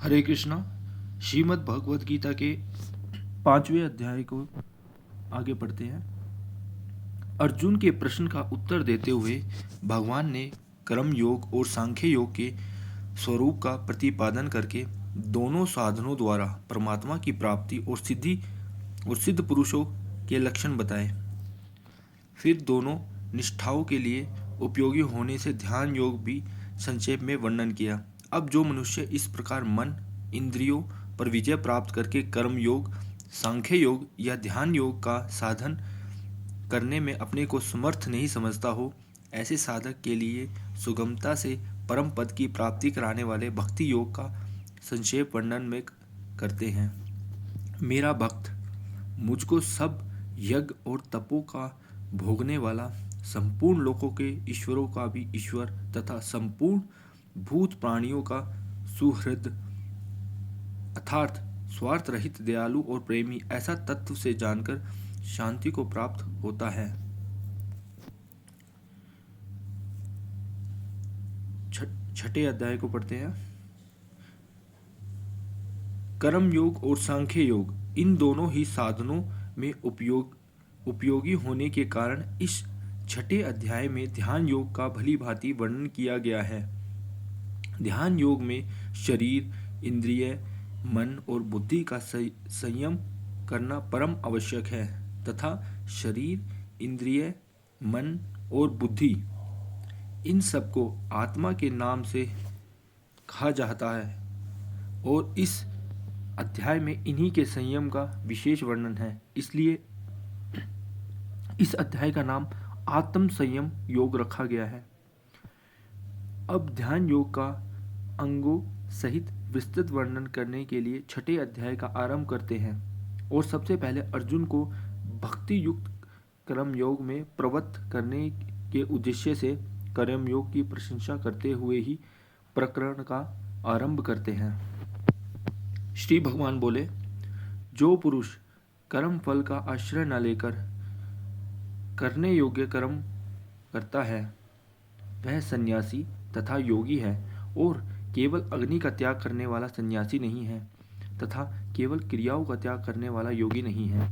हरे कृष्णा। श्रीमद् भगवद गीता के 5वें अध्याय को आगे पढ़ते हैं। अर्जुन के प्रश्न का उत्तर देते हुए भगवान ने कर्म योग और सांख्य योग के स्वरूप का प्रतिपादन करके दोनों साधनों द्वारा परमात्मा की प्राप्ति और सिद्ध पुरुषों के लक्षण बताए। फिर दोनों निष्ठाओं के लिए उपयोगी होने से ध्यान योग भी संक्षेप में वर्णन किया। अब जो मनुष्य इस प्रकार मन इंद्रियों पर विजय प्राप्त करके कर्म योग, सांख्य योग या ध्यान योग का साधन करने में अपने को समर्थ नहीं समझता हो, ऐसे साधक के लिए सुगमता से परम पद की प्राप्ति कराने वाले भक्ति योग का संक्षेप वर्णन में करते हैं। मेरा भक्त मुझको सब यज्ञ और तपों का भोगने वाला, संपूर्ण लोकों के ईश्वरों का भी ईश्वर तथा संपूर्ण भूत प्राणियों का सुहृद अर्थात स्वार्थ रहित दयालु और प्रेमी ऐसा तत्व से जानकर शांति को प्राप्त होता है। छठे अध्याय को पढ़ते हैं। कर्म योग और सांख्य योग इन दोनों ही साधनों में उपयोगी होने के कारण इस छठे अध्याय में ध्यान योग का भली भांति वर्णन किया गया है। ध्यान योग में शरीर, इंद्रिय, मन और बुद्धि का संयम करना परम आवश्यक है तथा शरीर, इंद्रिय, मन और बुद्धि इन सबको आत्मा के नाम से कहा जाता है और इस अध्याय में इन्हीं के संयम का विशेष वर्णन है। इसलिए इस अध्याय का नाम आत्म संयम योग रखा गया है। अब ध्यान योग का अंगों सहित विस्तृत वर्णन करने के लिए छठे अध्याय का आरंभ करते हैं और सबसे पहले अर्जुन को भक्ति युक्त कर्म योग में प्रवृत्त करने के उद्देश्य से कर्म योग की प्रशंसा करते हुए ही प्रकरण का आरंभ करते हैं। श्री भगवान बोले, जो पुरुष कर्म फल का आश्रय न लेकर करने योग्य कर्म करता है वह सन्यासी तथा योगी है और केवल अग्नि का त्याग करने वाला सन्यासी नहीं है तथा केवल क्रियाओं का त्याग करने वाला योगी नहीं है।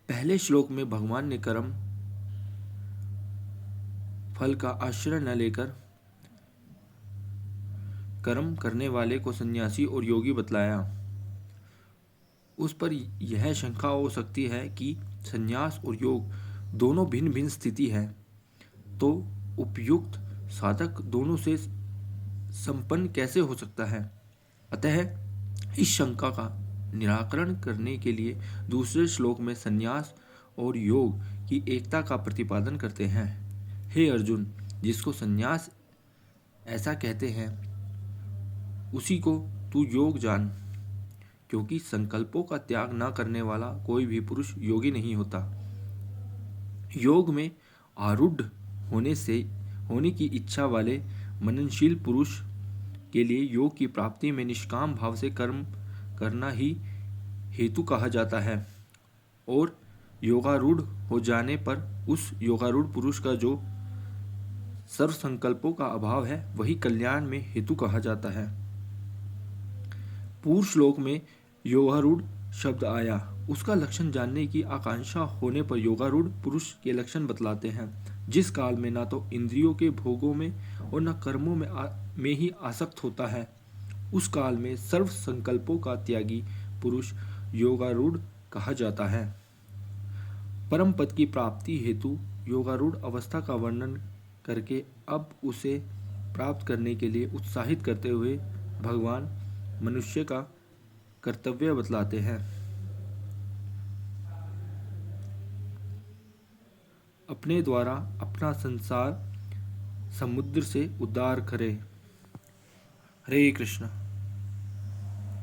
पहले श्लोक में भगवान ने कर्म फल का आश्रय न लेकर कर्म करने वाले को सन्यासी और योगी बतलाया। उस पर यह शंका हो सकती है कि संन्यास और योग दोनों भिन्न भिन्न स्थिति है, तो उपयुक्त साधक दोनों से संपन्न कैसे हो सकता है। अतः इस शंका का निराकरण करने के लिए दूसरे श्लोक में संन्यास और योग की एकता का प्रतिपादन करते हैं। हे अर्जुन, जिसको संन्यास ऐसा कहते हैं उसी को तू योग जान, क्योंकि संकल्पों का त्याग न करने वाला कोई भी पुरुष योगी नहीं होता। योग में आरूढ़ होने की इच्छा वाले मननशील पुरुष के लिए योग की प्राप्ति में निष्काम भाव से कर्म करना ही हेतु कहा जाता है और योगारूढ़ हो जाने पर उस योगारूढ़ पुरुष का जो सर्व संकल्पों का अभाव है वही कल्याण में हेतु कहा जाता है। पूर्व श्लोक में योगारूढ़ शब्द आया, उसका लक्षण जानने की आकांक्षा होने पर योगारूढ़ पुरुष के लक्षण बतलाते हैं। जिस काल में न तो इंद्रियों के भोगों में और न कर्मों में ही आसक्त होता है, उस काल में सर्व संकल्पों का त्यागी पुरुष योगारूढ़ कहा जाता है। परम पद की प्राप्ति हेतु योगारूढ़ अवस्था का वर्णन करके अब उसे प्राप्त करने के लिए उत्साहित करते हुए भगवान मनुष्य का कर्तव्य बतलाते हैं। अपने द्वारा अपना संसार समुद्र से उद्धार करे। हरे कृष्ण।